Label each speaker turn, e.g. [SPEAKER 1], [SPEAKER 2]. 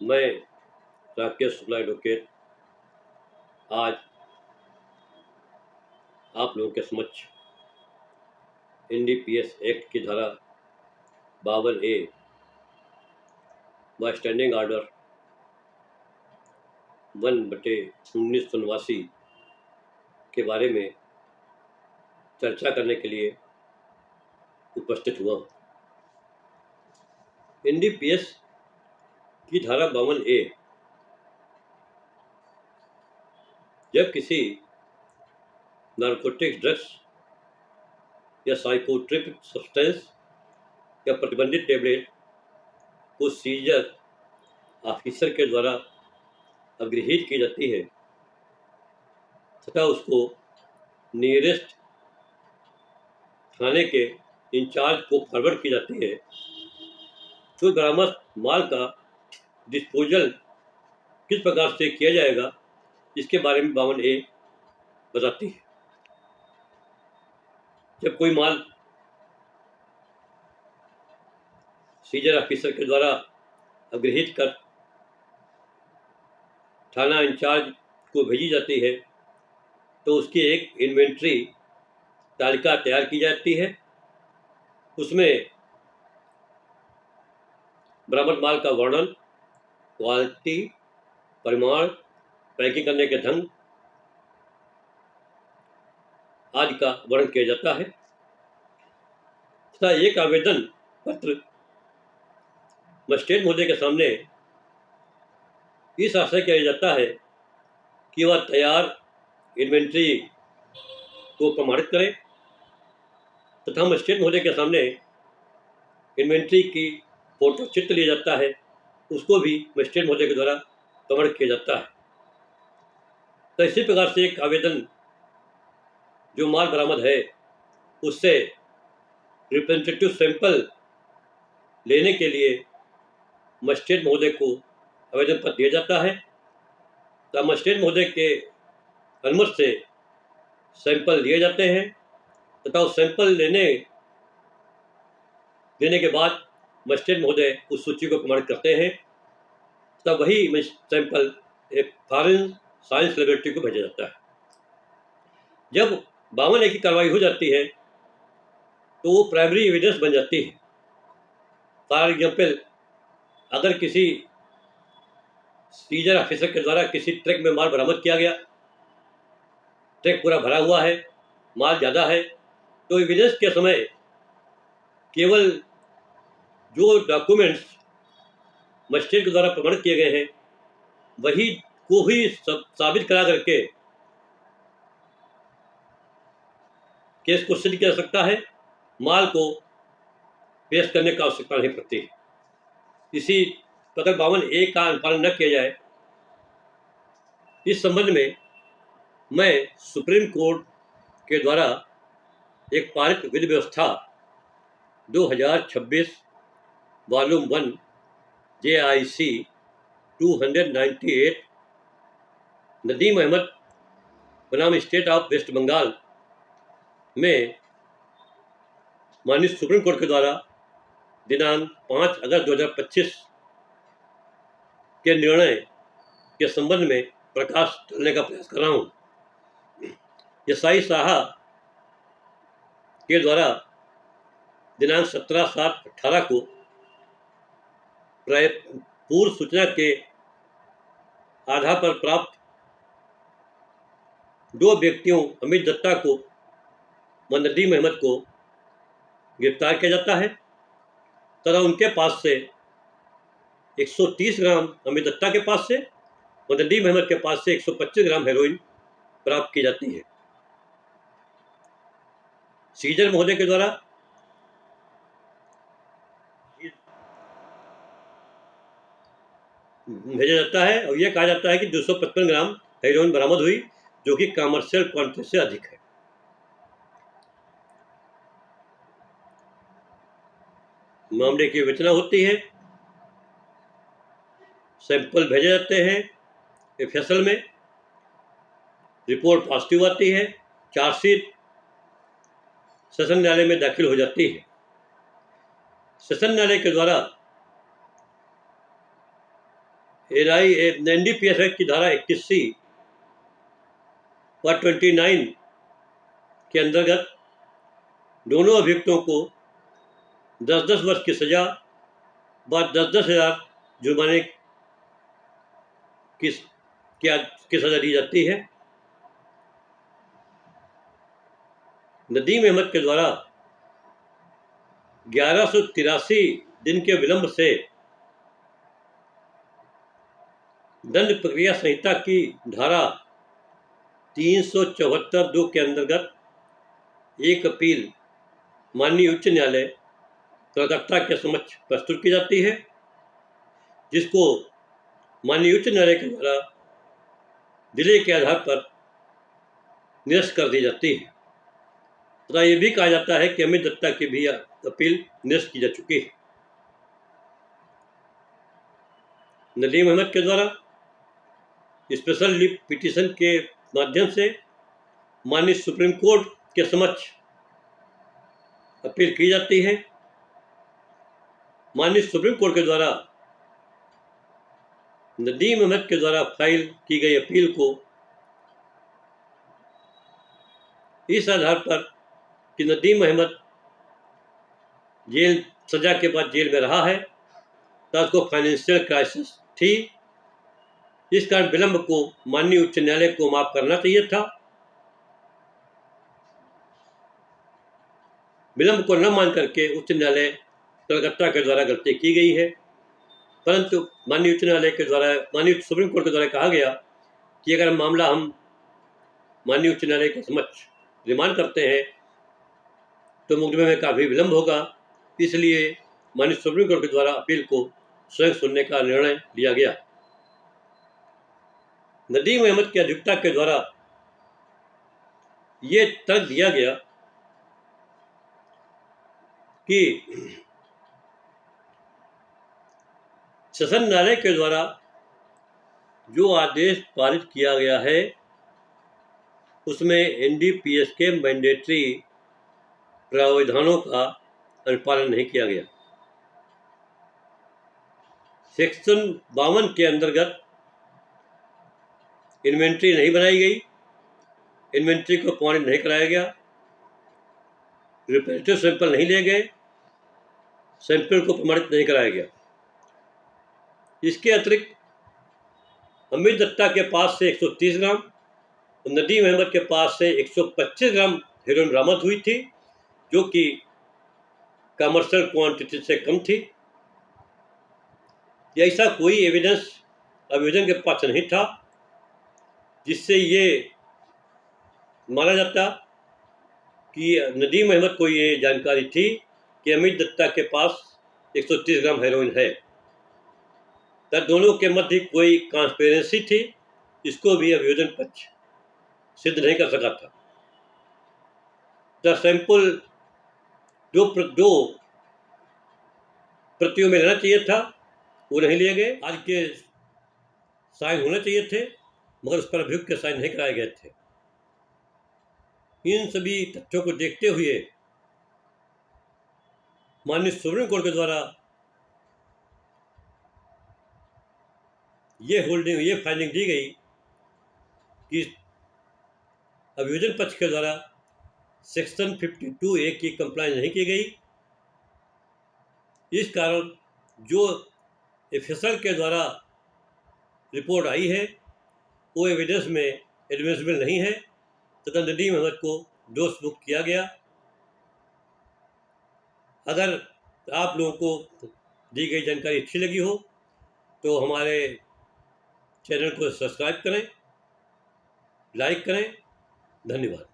[SPEAKER 1] मैं राकेश शुक्ला एडवोकेट आज आप लोगों के समक्ष एनडीपीएस एक्ट की धारा 52A व स्टैंडिंग ऑर्डर 1/1989 के बारे में चर्चा करने के लिए उपस्थित हुआ हूँ। एनडीपीएस की धारा 52A जब किसी नारकोटिक्स ड्रग्स या साइकोट्रोपिक सब्सटेंस या प्रतिबंधित टेबलेट को सीजर ऑफिसर के द्वारा अग्रहीत की जाती है तथा उसको नियरेस्ट थाने के इंचार्ज को फॉरवर्ड की जाती है, तो बरामद माल का डिस्पोजल किस प्रकार से किया जाएगा इसके बारे में 52A बताती है। जब कोई माल सीजर ऑफिसर के द्वारा अग्रहीत कर थाना इंचार्ज को भेजी जाती है तो उसकी एक इन्वेंट्री तालिका तैयार की जाती है। उसमें बरामद माल का वर्णन, क्वालिटी, परिमाण, पैकिंग करने के ढंग आदि का वर्णन किया जाता है तथा एक आवेदन पत्र मजिस्ट्रेट महोदय के सामने इस आशय किया जाता है कि वह तैयार इन्वेंट्री को प्रमाणित करें तथा मजिस्ट्रेट महोदय के सामने इन्वेंट्री की फोटो चित्र लिया जाता है, उसको भी मजिस्ट्रेट महोदय के द्वारा प्रमाणित किया जाता है। तो इसी प्रकार से एक आवेदन जो माल बरामद है उससे रिप्रेजेंटेटिव सैंपल लेने के लिए मजिस्ट्रेट महोदय को आवेदन पत्र दिया जाता है। तो मजिस्ट्रेट महोदय के अनुमति से सैंपल लिए जाते हैं तथा उस सैंपल देने के बाद मजिस्ट्रेट महोदय उस सूची को प्रमाणित करते हैं तब वही सैंपल एक फॉरेन साइंस लेबोरेटरी को भेजा जाता है। जब 52A की कार्रवाई हो जाती है तो वो प्राइमरी एविडेंस बन जाती है। फॉर एग्जाम्पल, अगर किसी सीजर ऑफिसर के द्वारा किसी ट्रक में माल बरामद किया गया, ट्रक पूरा भरा हुआ है, माल ज़्यादा है, तो एविडेंस के समय केवल जो डॉक्यूमेंट्स मजिस्ट्रेट के द्वारा प्रमाणित किए गए हैं वही को ही साबित करा करके केस को सिद्ध किया जा सकता है, माल को पेश करने का आवश्यकता नहीं पड़ती। इसी अगर 52A का अनुपालन न किया जाए, इस संबंध में मैं सुप्रीम कोर्ट के द्वारा एक पारित विधि व्यवस्था 2026 वॉल्यूम 1 JIC 298 नदीम अहमद बनाम स्टेट ऑफ वेस्ट बंगाल में माननीय सुप्रीम कोर्ट के द्वारा दिनांक 5 अगस्त 2025 के निर्णय के संबंध में प्रकाश डालने का प्रयास कर रहा हूँ। एसआई साहा के द्वारा दिनांक 17/7/18 को पूर्व सूचना के आधार पर प्राप्त 2 व्यक्तियों अमित दत्ता को व नदीम अहमद को गिरफ्तार किया जाता है तथा उनके पास से 130 ग्राम अमित दत्ता के पास से व नदीम अहमद के पास से 125 ग्राम हेरोइन प्राप्त की जाती है। सीजर महोदय के द्वारा भेजा जाता है और यह कहा जाता है कि 255 ग्राम हेरोइन बरामद हुई जो कि कमर्शियल क्वांटिटी से अधिक है। मामले की विवेचना होती है, सैंपल भेजे जाते हैं फैसल में, रिपोर्ट पॉजिटिव आती है, चार्जशीट सेशन न्यायालय में दाखिल हो जाती है। सेशन न्यायालय के द्वारा NDPS एक्ट की धारा 21C और 29 के अंतर्गत दोनों अभियुक्तों को 10-10 वर्ष की सजा व 10-10 हज़ार जुर्माने की सजा दी जाती है। नदीम अहमद के द्वारा 1183 दिन के विलंब से दंड प्रक्रिया संहिता की धारा 374(2) के अंतर्गत एक अपील माननीय उच्च न्यायालय कलकत्ता के समक्ष प्रस्तुत की जाती है, जिसको माननीय उच्च न्यायालय के द्वारा दिले के आधार पर निरस्त कर दी जाती है तथा यह भी कहा जाता है कि अमित दत्ता की भी अपील निरस्त की जा चुकी है। नदीम अहमद के द्वारा स्पेशल लीव पिटीशन के माध्यम से माननीय सुप्रीम कोर्ट के समक्ष अपील की जाती है। माननीय सुप्रीम कोर्ट के द्वारा नदीम अहमद के द्वारा फाइल की गई अपील को इस आधार पर कि नदीम अहमद जेल सजा के बाद जेल में रहा है तो उसको फाइनेंशियल क्राइसिस थी, इस कारण विलंब को माननीय उच्च न्यायालय को माफ करना चाहिए था। विलंब को न मान करके उच्च न्यायालय कलकत्ता के द्वारा गलती की गई है, परंतु माननीय उच्च न्यायालय के द्वारा माननीय सुप्रीम कोर्ट के द्वारा कहा गया कि अगर मामला हम माननीय उच्च न्यायालय के समक्ष रिमांड करते हैं तो मुकदमे में काफ़ी विलंब होगा, इसलिए माननीय सुप्रीम कोर्ट के द्वारा अपील को स्वयं सुनने का निर्णय लिया गया। नदीम अहमद के अधिवक्ता के द्वारा ये तर्क दिया गया कि सेशन न्यायालय के द्वारा जो आदेश पारित किया गया है उसमें NDPS के मैंडेटरी प्रावधानों का अनुपालन नहीं किया गया। सेक्शन 52 के अंतर्गत इन्वेंट्री नहीं बनाई गई, इन्वेंट्री को प्रमाणित नहीं कराया गया, रिप्रेजेंटेटिव सैंपल नहीं लिए गए, सैंपल को प्रमाणित नहीं कराया गया। इसके अतिरिक्त अमित दत्ता के पास से 130 ग्राम और नदीम अहमद के पास से 125 ग्राम हेरोइन बरामद हुई थी, जो कि कमर्शियल क्वांटिटी से कम थी। ऐसा कोई एविडेंस अभियोजन के पास नहीं था जिससे ये माना जाता कि नदीम अहमद को ये जानकारी थी कि अमित दत्ता के पास 130 ग्राम हेरोइन है। तब दोनों के मध्य कोई ट्रांसपेरेंसी थी, इसको भी अभियोजन पक्ष सिद्ध नहीं कर सका था। द सैंपल दो प्रतियों में रहना चाहिए था, वो नहीं लिए गए। आज के साइन होने चाहिए थे मगर उस पर अभियुक्त के साइन नहीं कराए गए थे। इन सभी तथ्यों को देखते हुए माननीय सुप्रीम कोर्ट के द्वारा ये फाइंडिंग दी गई कि अभियोजन पक्ष के द्वारा सेक्शन 52A की कंप्लायंस नहीं की गई। इस कारण जो एफएसएल के द्वारा रिपोर्ट आई है वो एविडेंस में एडमिसिबल नहीं है तथा नदीम अहमद को दोष मुक्त किया गया। अगर आप लोगों को दी गई जानकारी अच्छी लगी हो तो हमारे चैनल को सब्सक्राइब करें, लाइक करें। धन्यवाद।